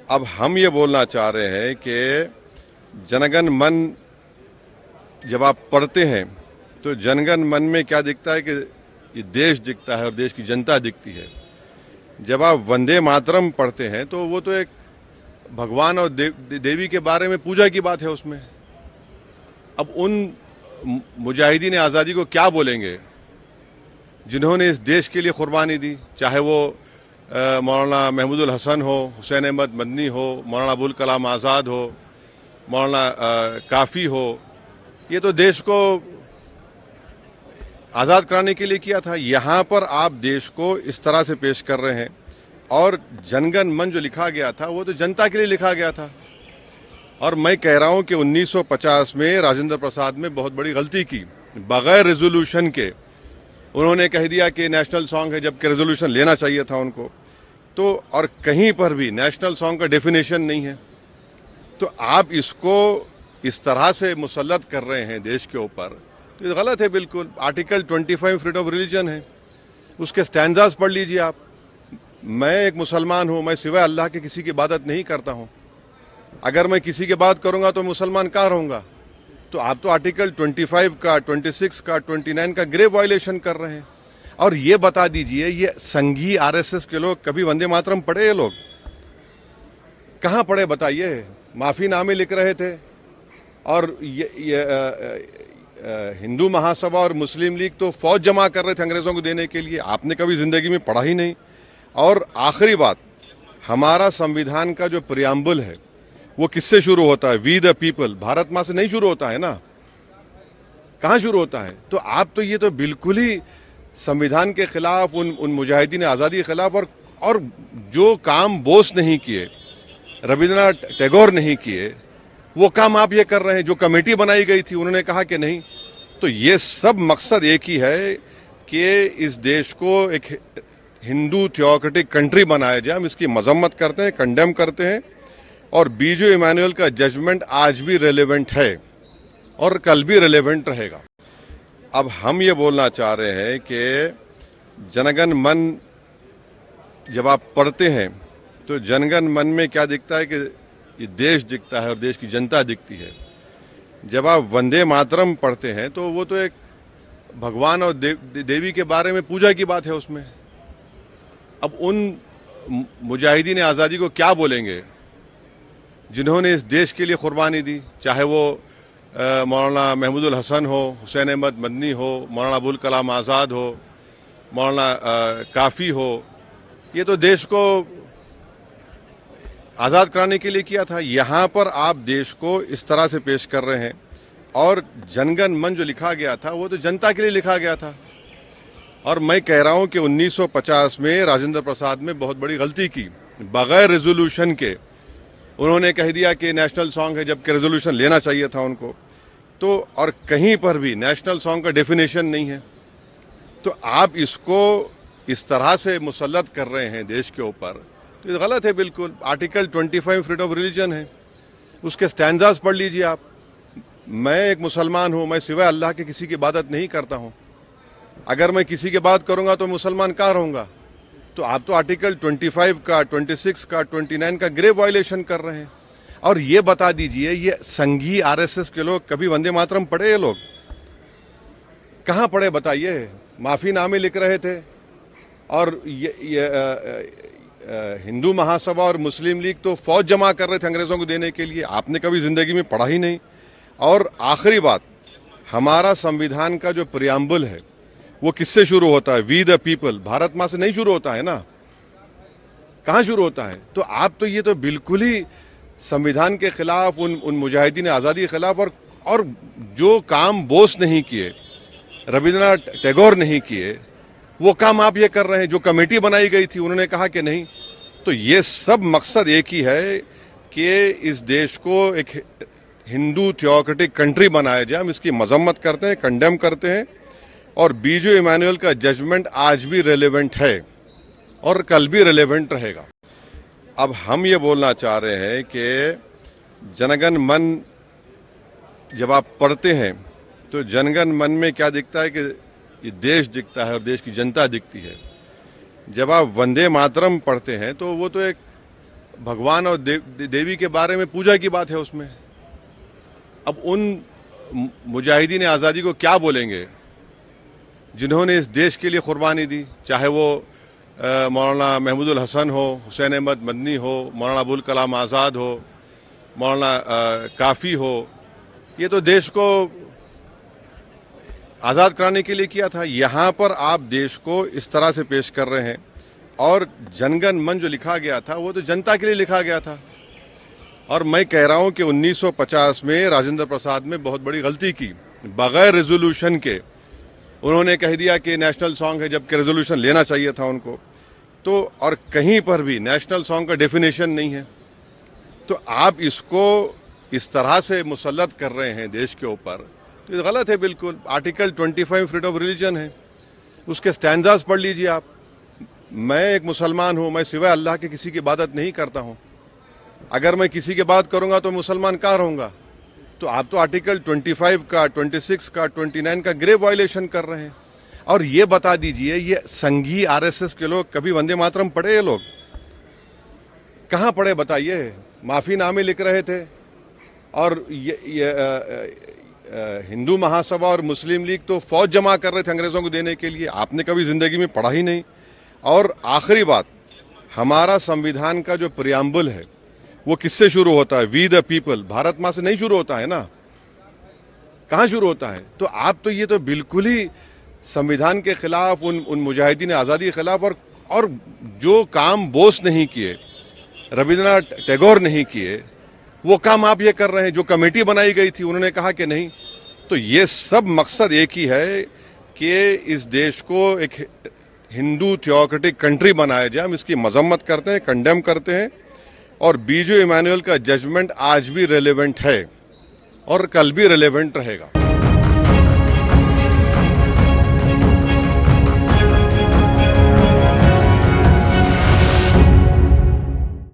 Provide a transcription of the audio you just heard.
अब हम ये बोलना चाह रहे हैं कि जनगण मन जब आप पढ़ते हैं तो जनगण मन में क्या दिखता है कि ये देश दिखता है और देश की जनता दिखती है। जब आप वंदे मातरम पढ़ते हैं तो वो तो एक भगवान और देवी के बारे में पूजा की बात है उसमें। अब उन मुजाहिदीन आज़ादी को क्या बोलेंगे जिन्होंने इस देश के लिए कुर्बानी दी, चाहे वो मौलाना महमूदुल हसन हो, हुसैन अहमद मदनी हो, मौलाना अबुल कलाम आज़ाद हो, मौलाना काफ़ी हो। ये तो देश को आज़ाद कराने के लिए किया था। यहाँ पर आप देश को इस तरह से पेश कर रहे हैं। और जनगण मन जो लिखा गया था वो तो जनता के लिए लिखा गया था। और मैं कह रहा हूँ कि 1950 में राजेंद्र प्रसाद ने बहुत बड़ी गलती की। बगैर रेजोल्यूशन के उन्होंने कह दिया कि नेशनल सॉन्ग है, जबकि रेजोल्यूशन लेना चाहिए था उनको। तो और कहीं पर भी नेशनल सॉन्ग का डेफिनेशन नहीं है। तो आप इसको इस तरह से मुसल्लत कर रहे हैं देश के ऊपर, तो ये गलत है बिल्कुल। आर्टिकल 25 फ्रीडम ऑफ रिलीजन है, उसके स्टैंजास पढ़ लीजिए आप। मैं एक मुसलमान हूँ, मैं सिवाय अल्लाह के किसी की इबादत नहीं करता हूँ। अगर मैं किसी की बात करूँगा तो मुसलमान कहाँ रहूँगा? तो आप तो आर्टिकल 25 का, 26 का, 29 का ग्रेव वायलेशन कर रहे हैं। और ये बता दीजिए, ये संघी आरएसएस के लोग कभी वंदे मातरम पढ़े? ये लोग कहाँ पढ़े बताइए? माफीनामे लिख रहे थे। और हिंदू महासभा और मुस्लिम लीग तो फौज जमा कर रहे थे अंग्रेजों को देने के लिए। आपने कभी जिंदगी में पढ़ा ही नहीं। और आखिरी बात, हमारा संविधान का जो प्रियम्बल है वो किससे शुरू होता है? वी द पीपल, भारत माँ से नहीं शुरू होता है ना। कहाँ शुरू होता है? तो आप तो ये तो बिल्कुल ही संविधान के खिलाफ, उन मुजाहिदीन आज़ादी के खिलाफ। और जो काम बोस नहीं किए, रविंद्रनाथ टैगोर नहीं किए, वो काम आप ये कर रहे हैं। जो कमेटी बनाई गई थी उन्होंने कहा कि नहीं। तो ये सब मकसद एक ही है कि इस देश को एक हिंदू थियोक्रेटिक कंट्री बनाया जाए। हम इसकी मजम्मत करते हैं, कंडेम करते हैं। और बीजो इमानुएल का जजमेंट आज भी रेलेवेंट है और कल भी रेलेवेंट रहेगा। अब हम ये बोलना चाह रहे हैं कि जनगण मन जब आप पढ़ते हैं तो जनगण मन में क्या दिखता है कि ये देश दिखता है और देश की जनता दिखती है। जब आप वंदे मातरम पढ़ते हैं तो वो तो एक भगवान और देवी के बारे में पूजा की बात है उसमें। अब उन मुजाहिदीन आज़ादी को क्या बोलेंगे जिन्होंने इस देश के लिए कुर्बानी दी, चाहे वो मौलाना महमूदुल हसन हो, हुसैन अहमद मदनी हो, मौलाना अबुल कलाम आज़ाद हो, मौलाना काफ़ी हो। ये तो देश को आज़ाद कराने के लिए किया था। यहाँ पर आप देश को इस तरह से पेश कर रहे हैं। और जनगण मन जो लिखा गया था वो तो जनता के लिए लिखा गया था। और मैं कह रहा हूँ कि 1950 में राजेंद्र प्रसाद ने बहुत बड़ी गलती की। बगैर रेजोल्यूशन के उन्होंने कह दिया कि नेशनल सॉन्ग है, जबकि रेजोल्यूशन लेना चाहिए था उनको। तो और कहीं पर भी नेशनल सॉन्ग का डेफिनेशन नहीं है। तो आप इसको इस तरह से मुसल्लत कर रहे हैं देश के ऊपर, तो ये गलत है बिल्कुल। आर्टिकल 25 फ्रीडम ऑफ रिलीजन है, उसके स्टैंजास पढ़ लीजिए आप। मैं एक मुसलमान हूँ, मैं सिवाय अल्लाह के किसी की इबादत नहीं करता हूँ। अगर मैं किसी की बात करूँगा तो मुसलमान कहाँ रहूँगा? तो आप तो आर्टिकल 25 का, 26 का, 29 का ग्रेव वायलेशन कर रहे हैं। और ये बता दीजिए, ये संघी आरएसएस के लोग कभी वंदे मातरम पढ़े? ये लोग कहाँ पढ़े बताइए? माफीनामे लिख रहे थे। और हिंदू महासभा और मुस्लिम लीग तो फौज जमा कर रहे थे अंग्रेजों को देने के लिए। आपने कभी जिंदगी में पढ़ा ही नहीं। और आखिरी बात, हमारा संविधान का जो प्रियम्बल है वो किससे शुरू होता है? वी द पीपल, भारत माँ से नहीं शुरू होता है ना। कहाँ शुरू होता है? तो आप तो ये तो बिल्कुल ही संविधान के खिलाफ, उन मुजाहिदीन आज़ादी के खिलाफ। और जो काम बोस नहीं किए, रविंद्रनाथ टैगोर नहीं किए, वो काम आप ये कर रहे हैं। जो कमेटी बनाई गई थी उन्होंने कहा कि नहीं। तो ये सब मकसद एक ही है कि इस देश को एक हिंदू थियोक्रेटिक कंट्री बनाया जाए। हम इसकी मजम्मत करते हैं, कंडेम करते हैं। और बीजो इमानुएल का जजमेंट आज भी रेलेवेंट है और कल भी रेलेवेंट रहेगा। अब हम ये बोलना चाह रहे हैं कि जनगण मन जब आप पढ़ते हैं तो जनगण मन में क्या दिखता है कि ये देश दिखता है और देश की जनता दिखती है। जब आप वंदे मातरम पढ़ते हैं तो वो तो एक भगवान और देवी के बारे में पूजा की बात है उसमें। अब उन मुजाहिदीन आज़ादी को क्या बोलेंगे जिन्होंने इस देश के लिए कुर्बानी दी, चाहे वो मौलाना महमूदुल हसन हो, हुसैन अहमद मदनी हो, मौलाना अबुल कलाम आज़ाद हो, मौलाना काफ़ी हो। ये तो देश को आज़ाद कराने के लिए किया था। यहाँ पर आप देश को इस तरह से पेश कर रहे हैं। और जनगण मन जो लिखा गया था वो तो जनता के लिए लिखा गया था। और मैं कह रहा हूँ कि 1950 में राजेंद्र प्रसाद में बहुत बड़ी गलती की। बगैर रेजोल्यूशन के उन्होंने कह दिया कि नेशनल सॉन्ग है, जबकि रेजोल्यूशन लेना चाहिए था उनको। तो और कहीं पर भी नेशनल सॉन्ग का डेफिनेशन नहीं है। तो आप इसको इस तरह से मुसल्लत कर रहे हैं देश के ऊपर, तो ये गलत है बिल्कुल। आर्टिकल 25 फ्रीडम ऑफ रिलीजन है, उसके स्टैंजास पढ़ लीजिए आप। मैं एक मुसलमान हूँ, मैं सिवाय अल्लाह के किसी की इबादत नहीं करता हूँ। अगर मैं किसी की बात करूँगा तो मुसलमान कहाँ रहूँगा? तो आप तो आर्टिकल 25 का, 26 का, 29 का ग्रेव वायलेशन कर रहे हैं। और ये बता दीजिए, ये संघी आरएसएस के लोग कभी वंदे मातरम पढ़े? ये लोग कहाँ पढ़े बताइए? माफीनामे लिख रहे थे। और हिंदू महासभा और मुस्लिम लीग तो फौज जमा कर रहे थे अंग्रेजों को देने के लिए। आपने कभी जिंदगी में पढ़ा ही नहीं। और आखिरी बात, हमारा संविधान का जो प्रियम्बल है वो किससे शुरू होता है? We the people. भारत माँ से नहीं शुरू होता है ना, कहाँ शुरू होता है? तो आप तो ये तो बिल्कुल ही संविधान के खिलाफ, उन मुजाहिदीन आज़ादी के खिलाफ। और जो काम बोस नहीं किए, रविंद्रनाथ टैगोर नहीं किए, वो काम आप ये कर रहे हैं। जो कमेटी बनाई गई थी उन्होंने कहा कि नहीं। तो ये सब मकसद एक ही है कि इस देश को एक हिंदू थियोक्रेटिक कंट्री बनाया जाए। हम इसकी मजम्मत करते हैं, कंडेम करते हैं। और बीजू इमानुएल का जजमेंट आज भी रेलेवेंट है और कल भी रेलेवेंट रहेगा।